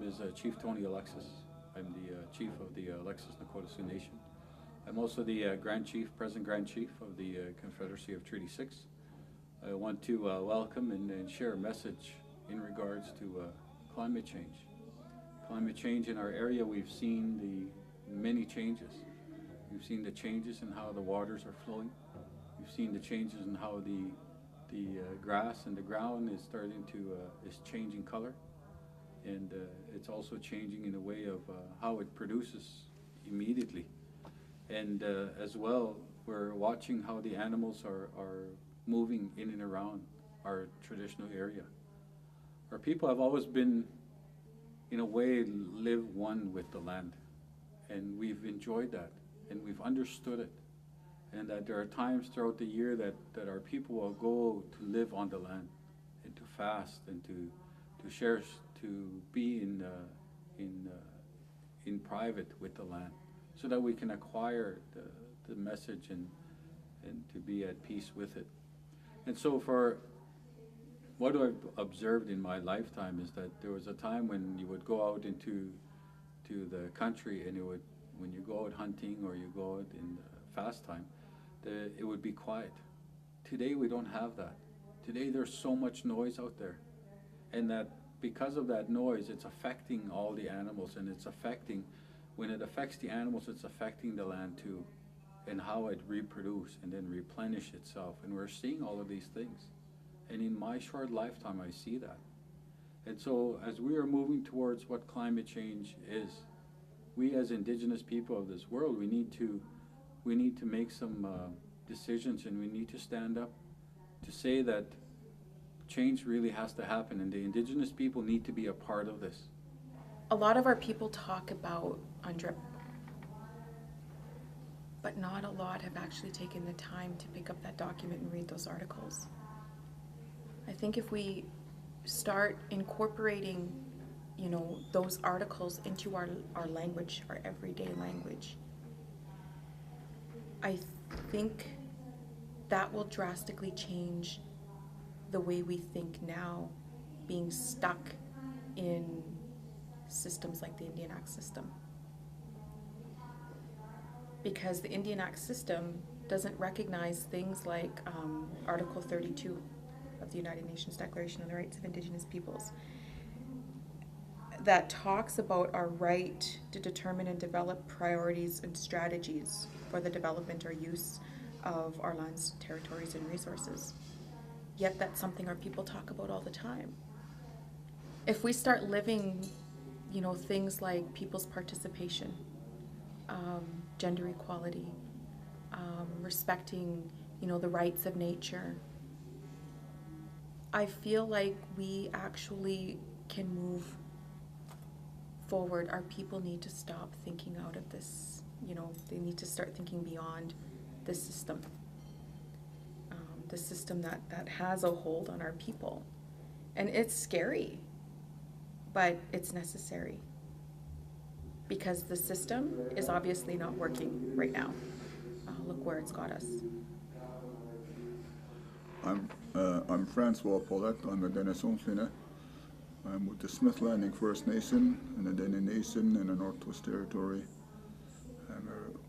is Chief Tony Alexis. I'm the chief of the Alexis Nakota Sioux Nation. I'm also the Grand Chief, present Grand Chief of the Confederacy of Treaty 6. I want to welcome and share a message in regards to climate change. Climate change in our area, we've seen the many changes. We've seen the changes in how the waters are flowing. We've seen the changes in how the grass and the ground is starting to is changing color, and it's also changing in a way of how it produces immediately. And as well, we're watching how the animals are moving in and around our traditional area. Our people have always been, in a way, live one with the land, and we've enjoyed that, and we've understood it, and that there are times throughout the year that our people will go to live on the land, and to fast, and to share, to be in private with the land, so that we can acquire the message and to be at peace with it. And so for what I've observed in my lifetime is that there was a time when you would go out into the country, and when you go out hunting or you go out in fast time, it would be quiet. Today we don't have that. Today there's so much noise out there, and that because of that noise, it's affecting all the animals, and when it affects the animals, it's affecting the land too, and how it reproduce and then replenish itself. And we're seeing all of these things. And in my short lifetime, I see that. And so as we are moving towards what climate change is, we as Indigenous people of this world, we need to make some decisions, and we need to stand up to say that change really has to happen, and the Indigenous people need to be a part of this. A lot of our people talk about UNDRIP, but not a lot have actually taken the time to pick up that document and read those articles. I think if we start incorporating, those articles into our language, our everyday language, I think that will drastically change the way we think now, being stuck in systems like the Indian Act system. Because the Indian Act system doesn't recognize things like Article 32 of the United Nations Declaration on the Rights of Indigenous Peoples, that talks about our right to determine and develop priorities and strategies for the development or use of our lands, territories, and resources. Yet that's something our people talk about all the time. If we start living, things like people's participation, gender equality, respecting, the rights of nature, I feel like we actually can move forward. Our people need to stop thinking out of this, they need to start thinking beyond this system. The system that has a hold on our people. And it's scary, but it's necessary, because the system is obviously not working right now. Look where it's got us. I'm Francois Paulette. I'm a Denison Flina. I'm with the Smith Landing First Nation and the Dene Nation in the Northwest Territory. I'm an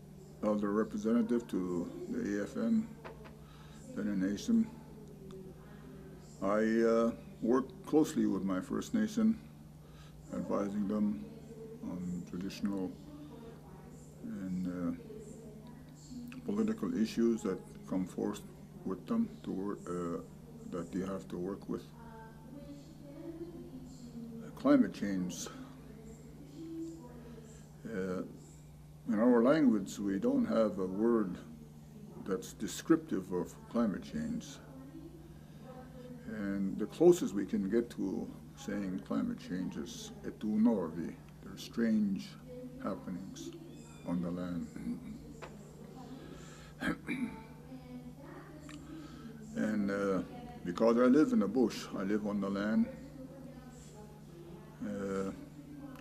elder representative to the AFN, Dene Nation. I work closely with my First Nation, advising them on traditional and political issues that come forth with them to work, that they have to work with. Climate change. In our language, we don't have a word that's descriptive of climate change. And the closest we can get to saying climate change is etunorvi. There's strange happenings on the land. And because I live in the bush, I live on the land,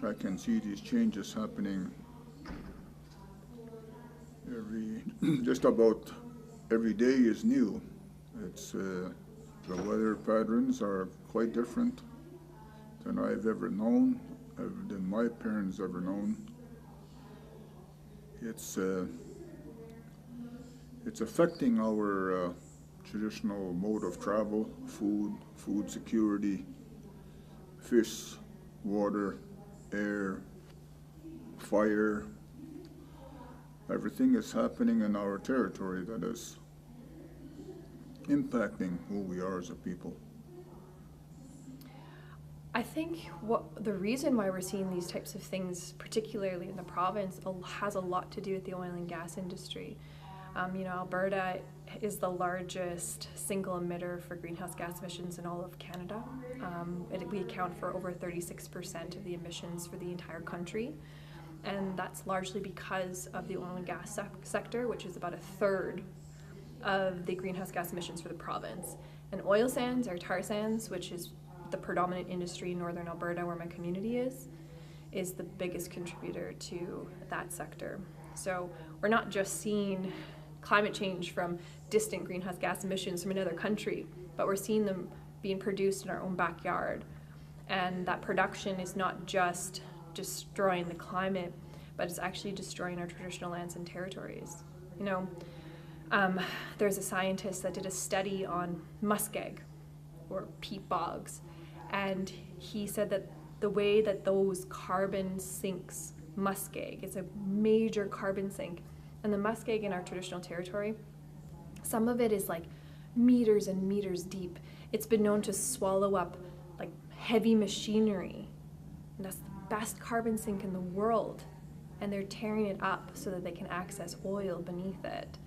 I can see these changes happening just about every day is new. It's the weather patterns are quite different than I've ever known. than my parents ever known. It's affecting our traditional mode of travel, food security, fish, water, air, fire. Everything is happening in our territory that is impacting who we are as a people. I think the reason why we're seeing these types of things, particularly in the province, has a lot to do with the oil and gas industry. Alberta is the largest single emitter for greenhouse gas emissions in all of Canada. We account for over 36% of the emissions for the entire country. And that's largely because of the oil and gas sector, which is about a third of the greenhouse gas emissions for the province. And oil sands, or tar sands, which is the predominant industry in northern Alberta where my community is the biggest contributor to that sector. So we're not just seeing climate change from distant greenhouse gas emissions from another country, but we're seeing them being produced in our own backyard. And that production is not just destroying the climate, but it's actually destroying our traditional lands and territories. There's a scientist that did a study on muskeg, or peat bogs, and he said that the way that those carbon sinks muskeg, it's a major carbon sink, and the muskeg in our traditional territory, some of it is like meters and meters deep. It's been known to swallow up like heavy machinery, and that's the best carbon sink in the world, and they're tearing it up so that they can access oil beneath it.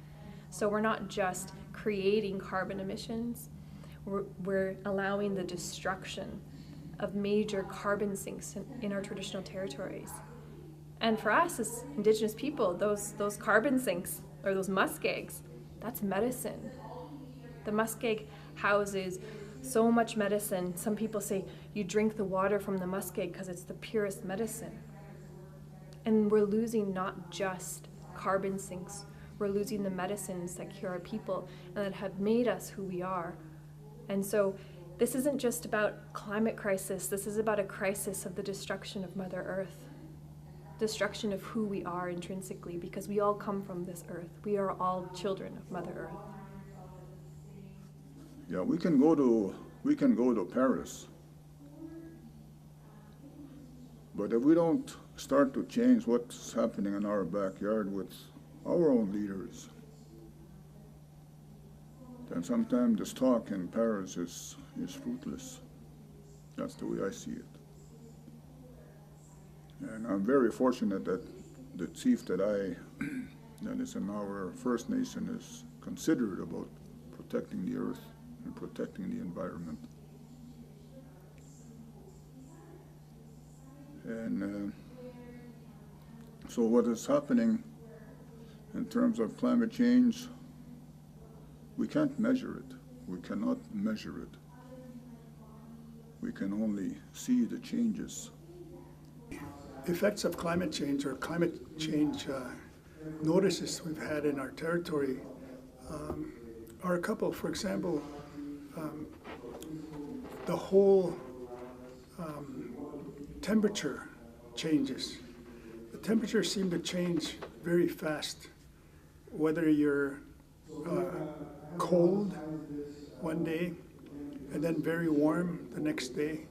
So we're not just creating carbon emissions, we're allowing the destruction of major carbon sinks in our traditional territories. And for us as Indigenous people, those carbon sinks, or those muskegs, that's medicine. The muskeg houses so much medicine. Some people say you drink the water from the muskeg because it's the purest medicine. And we're losing not just carbon sinks, we're losing the medicines that cure our people and that have made us who we are. And so this isn't just about climate crisis, this is about a crisis of the destruction of Mother Earth, destruction of who we are intrinsically, because we all come from this earth. We are all children of Mother Earth. Yeah, we can go to Paris, but if we don't start to change what's happening in our backyard with our own leaders, then sometimes this talk in Paris is fruitless. That's the way I see it. And I'm very fortunate that the chief that is in our First Nation is considerate about protecting the earth and protecting the environment. And so what is happening in terms of climate change, we can't measure it. We cannot measure it. We can only see the changes. Effects of climate change, or climate change notices we've had in our territory are a couple. For example, the whole temperature changes. The temperatures seem to change very fast, whether you're cold one day and then very warm the next day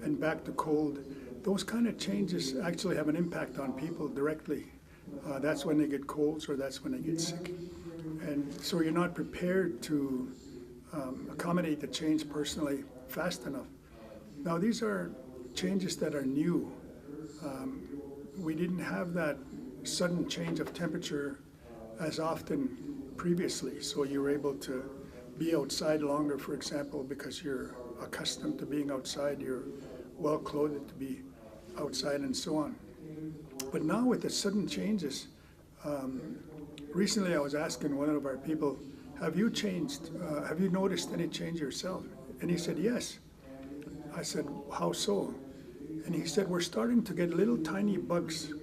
and back to cold. Those kind of changes actually have an impact on people directly. That's when they get colds, or that's when they get sick. And so you're not prepared to accommodate the change personally fast enough. Now these are changes that are new. We didn't have that sudden change of temperature as often previously, so you were able to be outside longer, for example, because you're accustomed to being outside, you're well clothed to be outside and so on. But now with the sudden changes, recently I was asking one of our people, have you changed, have you noticed any change yourself? And he said, yes. I said, how so? And he said, we're starting to get little tiny bugs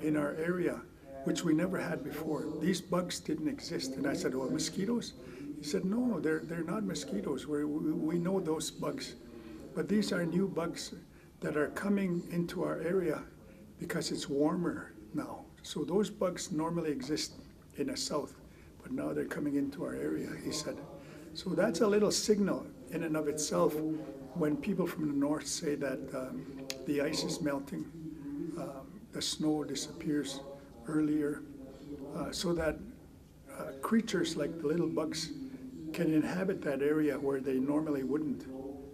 in our area, which we never had before. These bugs didn't exist. And I said, well, mosquitoes? He said, no, they're not mosquitoes. We know those bugs. But these are new bugs that are coming into our area because it's warmer now. So those bugs normally exist in the south, but now they're coming into our area, he said. So that's a little signal in and of itself when people from the north say that the ice is melting, the snow disappears earlier, so that creatures like the little bugs can inhabit that area where they normally wouldn't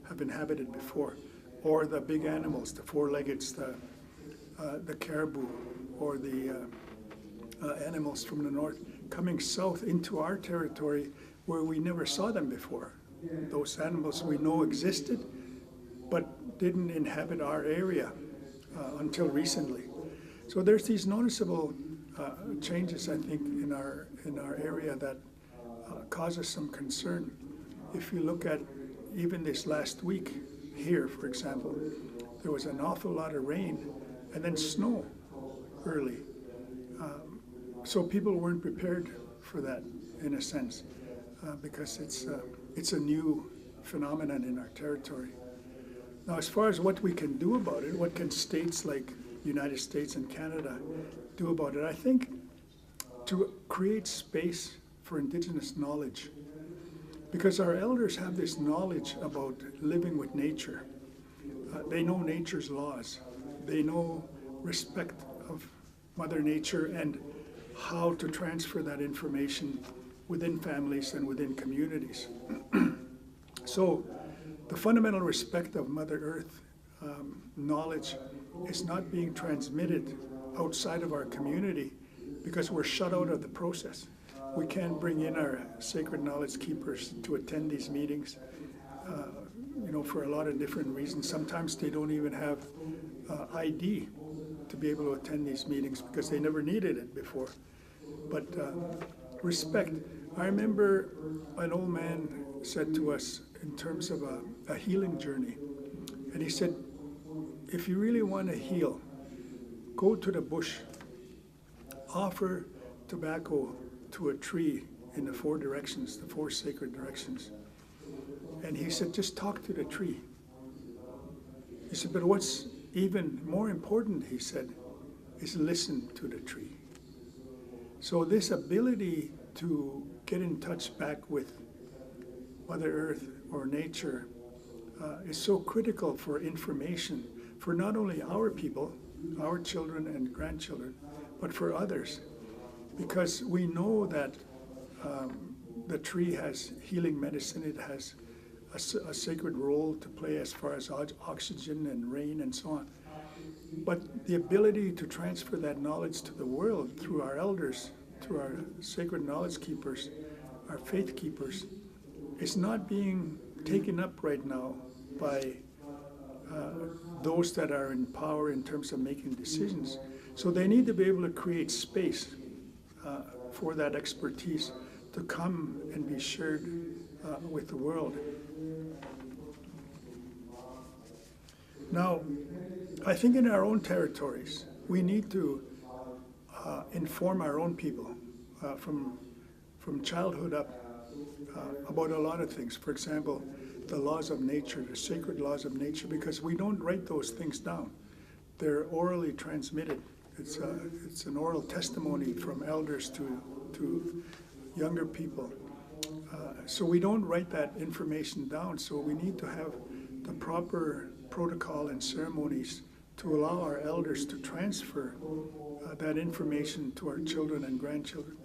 have inhabited before. Or the big animals, the four-leggeds, the caribou, or the animals from the north coming south into our territory where we never saw them before. Those animals we know existed, but didn't inhabit our area until recently. So there's these noticeable changes, I think, in our area that cause us some concern. If you look at even this last week here, for example, there was an awful lot of rain and then snow early. So people weren't prepared for that, in a sense, because it's a new phenomenon in our territory. Now, as far as what we can do about it, what can states like United States and Canada do about it, I think to create space for Indigenous knowledge, because our elders have this knowledge about living with nature. They know nature's laws. They know respect of Mother Nature and how to transfer that information within families and within communities. So the fundamental respect of Mother Earth knowledge is not being transmitted outside of our community because we're shut out of the process. We can't bring in our sacred knowledge keepers to attend these meetings, for a lot of different reasons. Sometimes they don't even have ID to be able to attend these meetings because they never needed it before. But respect. I remember an old man said to us in terms of a healing journey, and he said, if you really want to heal, go to the bush, offer tobacco to a tree in the four directions, the four sacred directions. And he said, just talk to the tree. He said, but what's even more important, he said, is listen to the tree. So this ability to get in touch back with Mother Earth or nature is so critical for information for not only our people, our children and grandchildren, but for others. Because we know that the tree has healing medicine, it has a sacred role to play as far as oxygen and rain and so on. But the ability to transfer that knowledge to the world through our elders, through our sacred knowledge keepers, our faith keepers, is not being taken up right now by those that are in power in terms of making decisions. So they need to be able to create space for that expertise to come and be shared with the world. Now, I think in our own territories, we need to inform our own people from childhood up about a lot of things. For example, the laws of nature, the sacred laws of nature, because we don't write those things down. They're orally transmitted. It's an oral testimony from elders to younger people. So we don't write that information down, so we need to have the proper protocol and ceremonies to allow our elders to transfer that information to our children and grandchildren.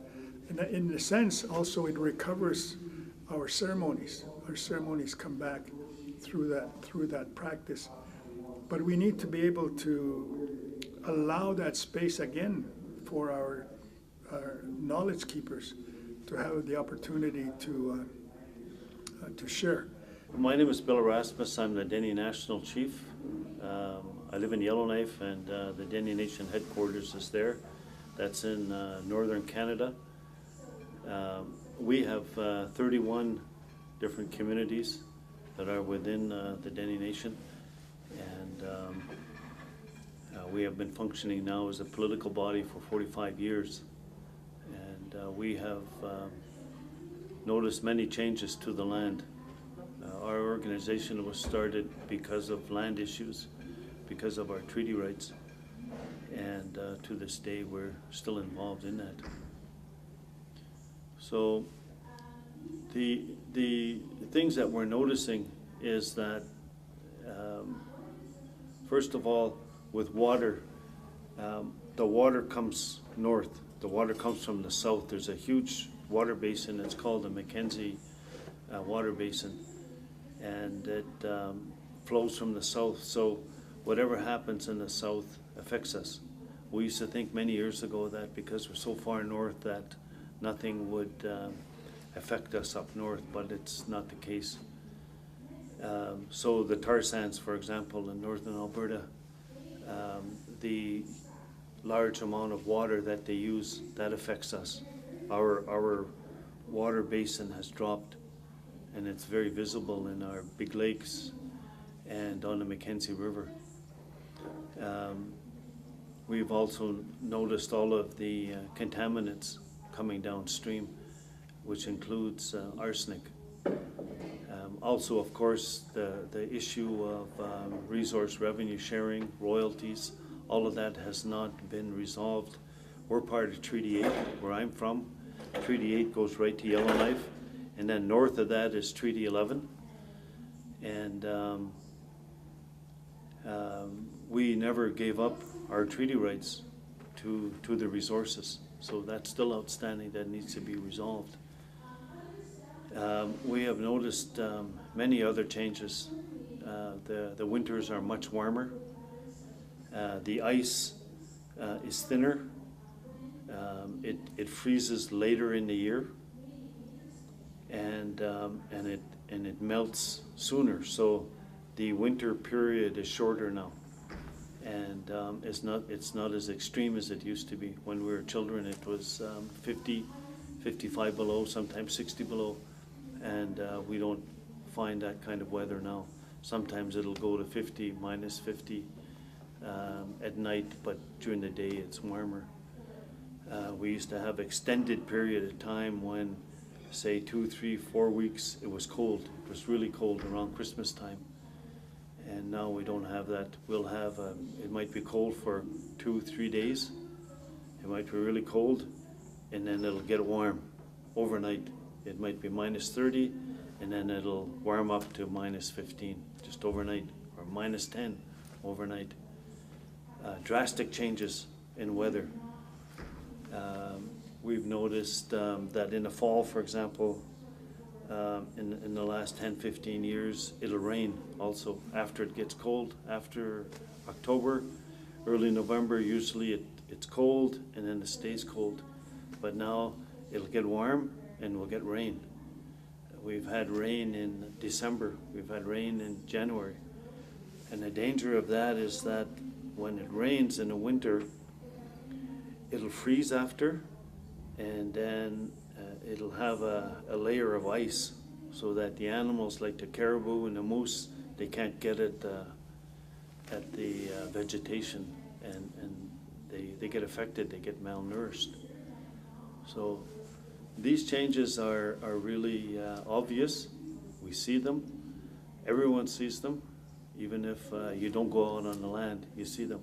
And in a sense, also it recovers our ceremonies. Our ceremonies come back through that practice. But we need to be able to allow that space again for our knowledge keepers to have the opportunity to share. My name is Bill Erasmus. I'm the Dene National Chief. I live in Yellowknife, and the Dene Nation headquarters is there. That's in northern Canada. We have 31 different communities that are within the Dene Nation, and we have been functioning now as a political body for 45 years, and we have noticed many changes to the land. Our organization was started because of land issues. because of our treaty rights. And to this day, we're still involved in that. So the things that we're noticing is that, first of all, with water, the water comes north. The water comes from the south. There's a huge water basin. It's called the Mackenzie Water Basin, and it flows from the south. So whatever happens in the south affects us. We used to think many years ago that because we're so far north that nothing would affect us up north, but it's not the case. So the tar sands, for example, in northern Alberta, the large amount of water that they use, that affects us. Our water basin has dropped, and it's very visible in our big lakes and on the Mackenzie River. We've also noticed all of the contaminants coming downstream, which includes arsenic. Also, of course, the issue of resource revenue sharing, royalties, all of that has not been resolved. We're part of Treaty 8, where I'm from. Treaty 8 goes right to Yellowknife, and then north of that is Treaty 11. And we never gave up our treaty rights to the resources. So that's still outstanding, that needs to be resolved. We have noticed many other changes. The winters are much warmer. The ice is thinner. It freezes later in the year, and it melts sooner. So the winter period is shorter now, and it's not as extreme as it used to be. When we were children, it was 50, 55 below, sometimes 60 below, and we don't find that kind of weather now. Sometimes it'll go to 50, minus 50 at night, but during the day it's warmer. We used to have extended period of time when, say, 2, 3, 4 weeks, it was cold. It was really cold around Christmas time. And now we don't have that. We'll have, it might be cold for 2, 3 days. It might be really cold, and then it'll get warm overnight. It might be minus 30, and then it'll warm up to minus 15 just overnight, or minus 10 overnight. Drastic changes in weather. We've noticed that in the fall, for example, in the last 10, 15 years, it'll rain also after it gets cold. After October, early November, usually it's cold and then it stays cold. But now it'll get warm and we'll get rain. We've had rain in December, we've had rain in January. And the danger of that is that when it rains in the winter, it'll freeze after, and then it'll have a layer of ice so that the animals like the caribou and the moose, they can't get at the vegetation, and they get affected, they get malnourished. So these changes are really obvious. We see them. Everyone sees them. Even if you don't go out on the land, you see them.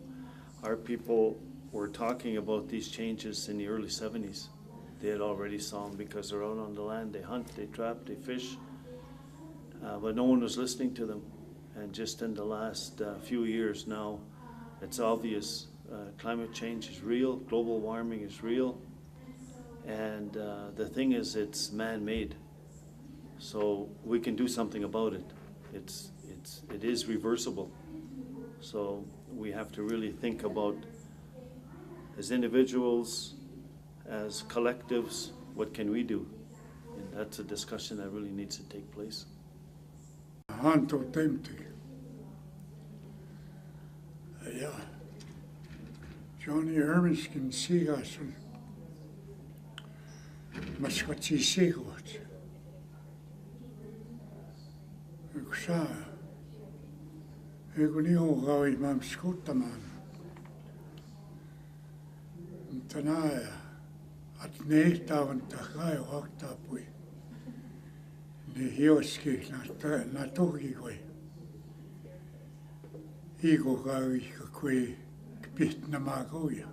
Our people were talking about these changes in the early 70s. They had already saw them because they're out on the land. They hunt, they trap, they fish. But no one was listening to them. And just in the last few years now, it's obvious. Climate change is real, global warming is real. And the thing is, it's man-made. So we can do something about it. It is reversible. So we have to really think about, as individuals, as collectives, what can we do? And that's a discussion that really needs to take place. Hanto temti. Ja. Johnny Ermiskin sigasun. Maskatsi sigot. Yksa. Eikö niho gawi mam skuttamaan. Tänään at nehtavan takai haktapui. Ne hioski na tohikoi. Ego gawi ka kwe kipit na magoya.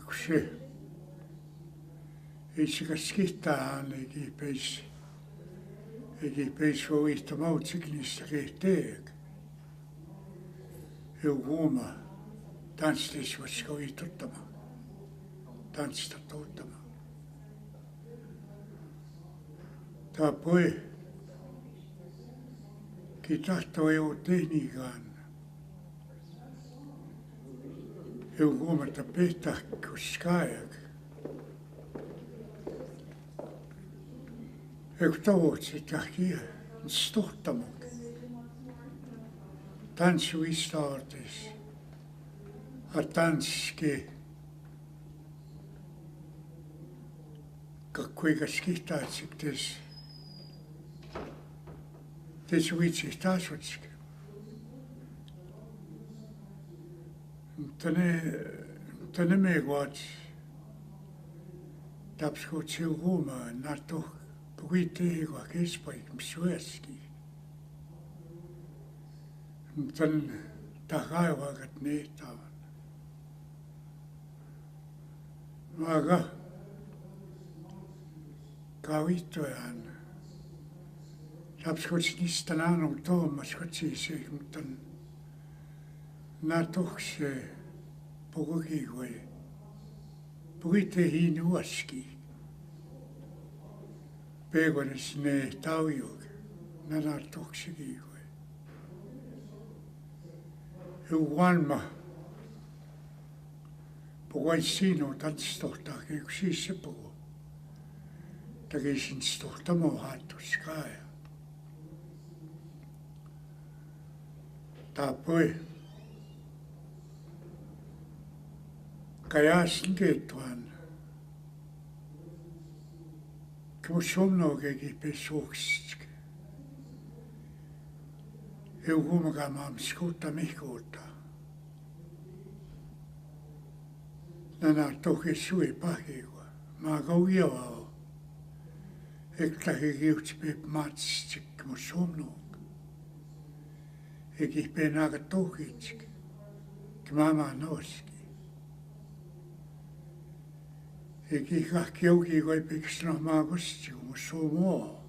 Kushe. Each ka skita an egi peis fo ita mau tiknis ke teeg. Goma danslis was go itutama. Dans ta totama. Ta poe ki tahto e o tehnigan. Goma ta peta kuskajak. Tavotsi tahkia stohtamuk. Tanssu istartis. A tanske. Kuinka skihtaitsik tes vitsi taasutsik. Tänne me guats. Tapskut Goma nattu. Puhuitteego kespaik misueski. Tän takaivakat nehtavan. Maga kavittojan. Lapskuts niistä naanu Toomas kutsisi, mutta natuhse puhukivoi. Puhuitte hiinuaski. Pegones ne taujuk, nana toksikiikoi. Vanma puhuin sinu tanssistohtaa, kun siis se puhuu. Takisin stohtamo haattuskaaja. Taapoi. Kajasin keettuan. Kmusumnogeegi pesuuksik. Goma maam skuuta mihkuuta. Nana toki sui pahiwa. Maa kauiavaa. Ektahi kiuts peep maatsik kmusumnog. Eki peenaga tohitsik. Kmama nooski. Eki kahkiuki koi piksno maagusti musumo.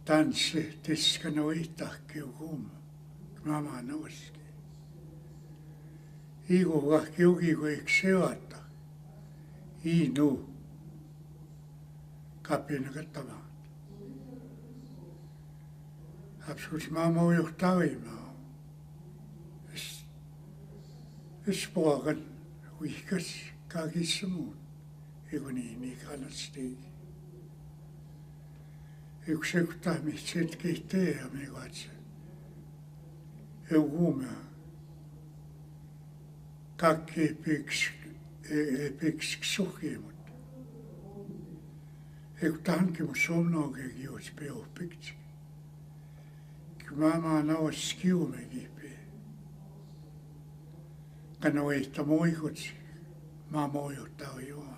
Tanssi tiskano itahki ugum. Kmama nooski. Igo kahkiuki koi kseata. Inu. Kapinagattamaat. Absoluut maamo johtavimaa. Sporen wikas kagissamuun. Egoniini kannatstegi. Yksi ekutahmistset kehtejä me katse. Eugumea. Kakki piks suhimut. Ekutahanki mun somnoogegi jos peohpikti. Mama no skiumegi pe. Kano eita moikuts. Mama ojohtau joa.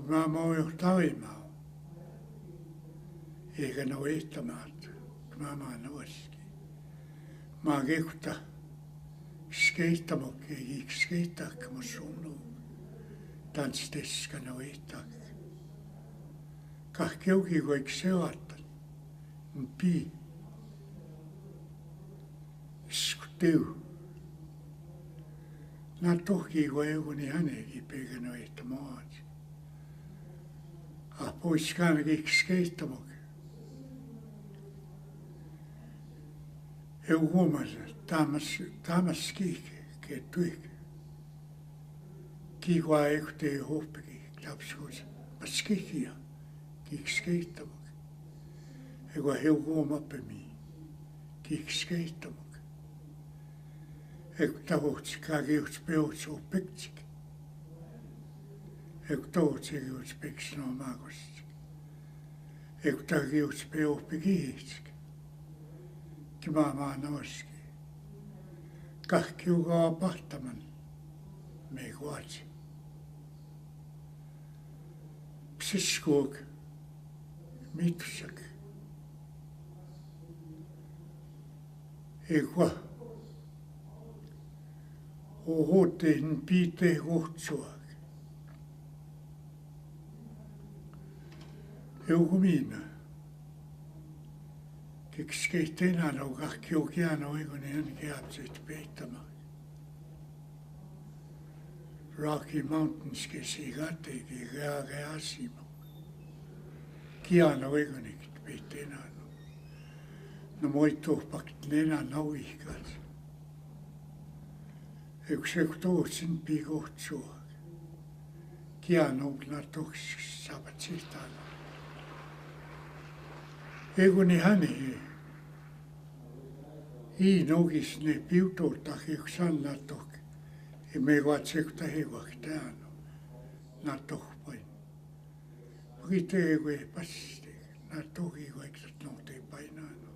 Mama ojohtau imau. Eikä no eita maat. Mama noski. Maa kekuta. Skeittamokke eikä skeittakka mun sunu. Tansteska no eita. Kahkeuki koik seata. Pi skuteu na toki goeguni hanegi pegano etmoat a poiskana skeitamok eugomas tamas ke tuik ki goegte hopegi klapskus paskikia ki skeitamok Ego Goma pemi, kikskeittamuk. Ego tavots kagiuts peots o piktsik. Ego tavots egiuts piks no magostik. Ego tagiuts peo pikitsik. Kimama noski. Kahkiugaa pahtaman. Me guatsi. Psiskog. Mitsak. Ekwa. Ohote npite ohtsuak. Eukumina. Kikskeittena no kahkiokiano egonen kiapsit peittama. Rocky Mountains kisigate kigaasimo. Kiano egonik peittena. No moito paktnena nauihkas. Eksektootsin pigohtsuak. Kiano gnatoks sabatsitana. Egoni hani. I nogis ne piutotah yksan natok. E me vatsekta hevaktaano. Natok pain. Pagite ewe paste. Natok iguektat note painano.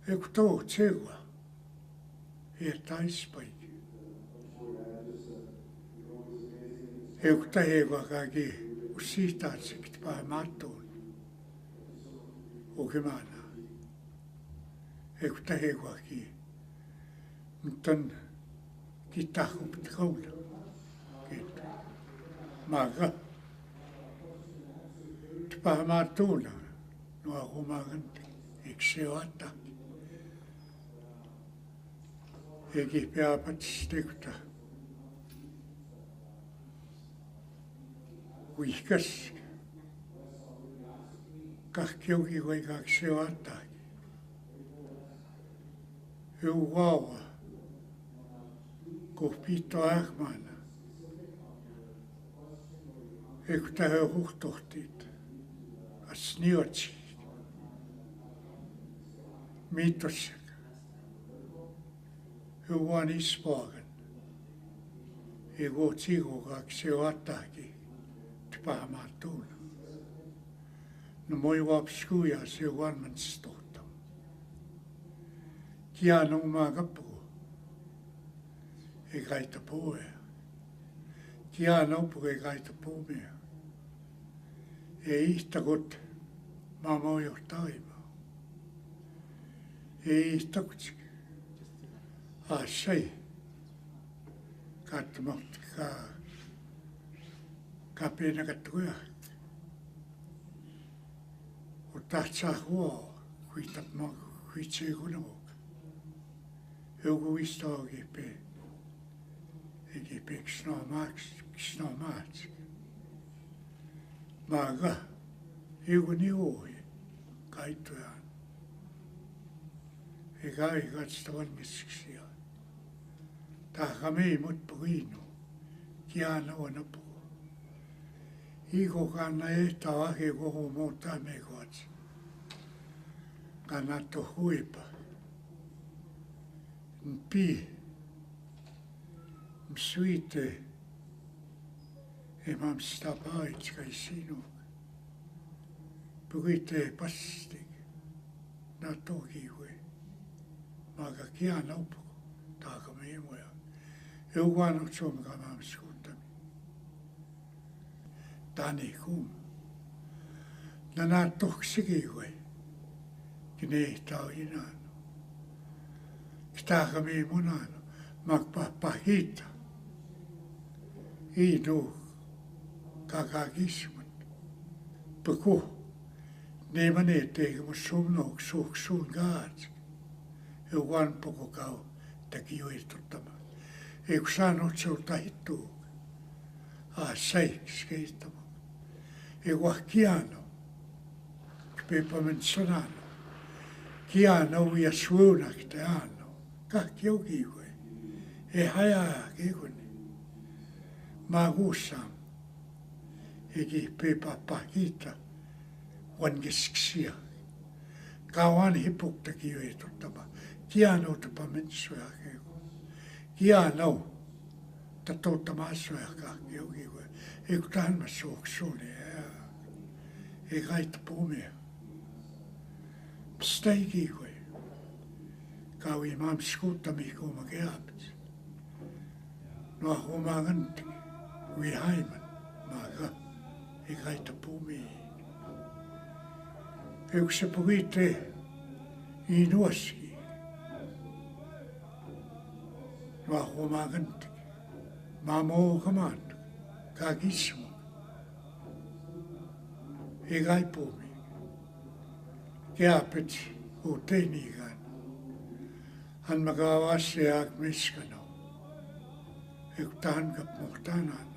Ekto tsewa. Taispaik. Ekta hevakaki usitatsikit pahamatoon. Okemana. Ekta hevaki. Mutta kitahupit kaula. Kiitos. Maga. Pahamatoona. No akumaganti. Ikseoata. Egi peapatstekta. Uihkas. Kahkiogi vai kakseoata. Euwawa. Kohpito ahmana. Ekta he huhtohtit. Asniotsi. Miitosek. Euwan ispoagan. Ego tsigo kakseoataki. Tpahamaatuna. No moi wapskuja se vanmanstohtam. Kiano magapu. E gaita poe. Kiano pu e gaita poe. E ihtagot mamojo taima. E ihtakutsik. Asai. Katmot ka pena katuya. Tahtsahua kuitap ma kuitsegunok. Euguisto gipe. Egipe ksnomax. Maga. Euguni oi. Kaituan. Egai gatstavan gisksia. Tahame mut puino. Kiana onapu. Iko kanna ehta ahe koko muuta mekoats. Kannatto huipa. Mpi. Msuite. Emam stapait kai sinu. Pugite pastik. Natoki hui. Maga kia naupu. Taka meimoja. Euguano tsomaga mam skuutami. Tani kum. Nana toksiki hui. Kinehtaa inano. Kitaka me munano. Magpapahita. Inu kakakisman. Paku. Nemane tege mo sumnok suun gaats. Euwan poko kau taki oirtutama. Eikö saanut sulta hittuu? Sai skeittama. Eikö kiano. Pepamen sanano. Kiano ja suunak te anno. Kaikki jokiwe. E hajaa kekoni. Mä kuussaan. Eki pepa pakita. Vankesksia. Kauan hipuktakin joituttama. Kiano tapa mensuja kekoni. Kiano. Tatoutta maassoja kaikki jokiwe. Eikö tähän mä suoksuuni. Ei kaita puumia. Steikiwe. Kaui maam skuuttami kuuma keapit. No huomaanti. Ui haiman. Maaga. Ei kaita puumia. Yksi puhuitte inuaski. Nua homaganti. Mamo kamantu. Kagismo. Egai pomi. Keapeti o tenigan. Han magawasi ak miskano. Ektan kap muhtanan.